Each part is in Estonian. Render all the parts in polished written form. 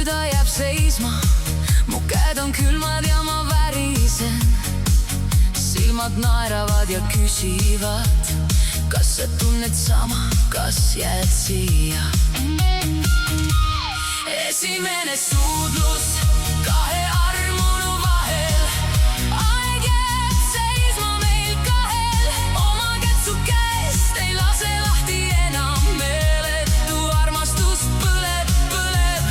süda jääb seisma, mu käed on külmad ja ma värisen. Silmad naeravad ja küsivad, kas sa tunned sama, kas jääd siia. Esimene suudlus kahe armunu vahel. Aeg jääb seisma meil kahel. Oma kätt su käest ei lase lahti enam. Meeletu armastus põleb, põleb.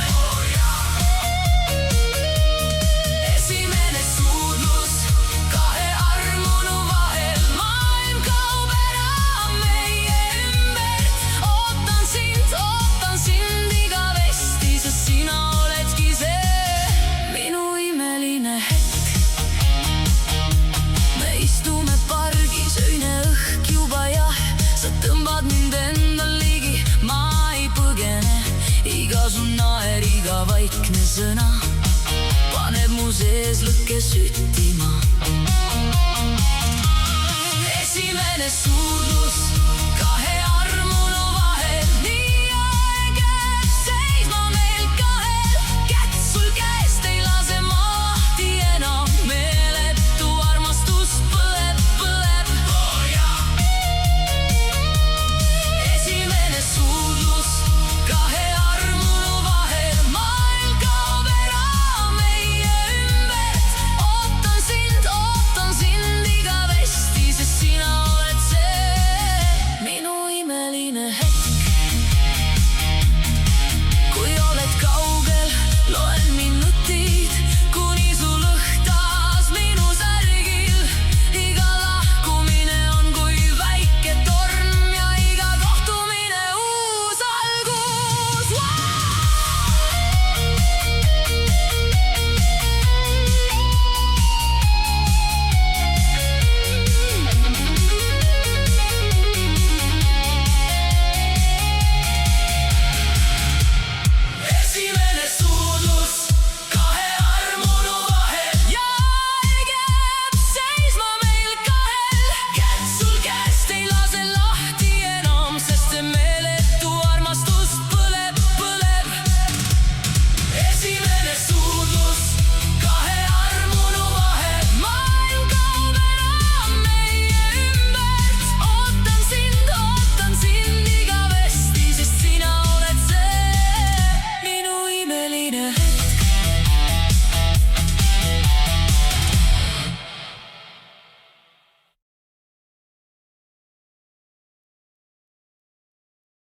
Esimene suudlus kahe armunu vahel. Maailm kaob ära meie ümber. Ootan sind igavesti, sest sina oledki see minu imeline hetk. Me istume pargis, öine õhk juba jah. Sa tõmbad mind endal ligi, ma ei põgene. Iga su naer, iga vaikne sõna paneb mu sees lõkke süttima. Esimene suudlus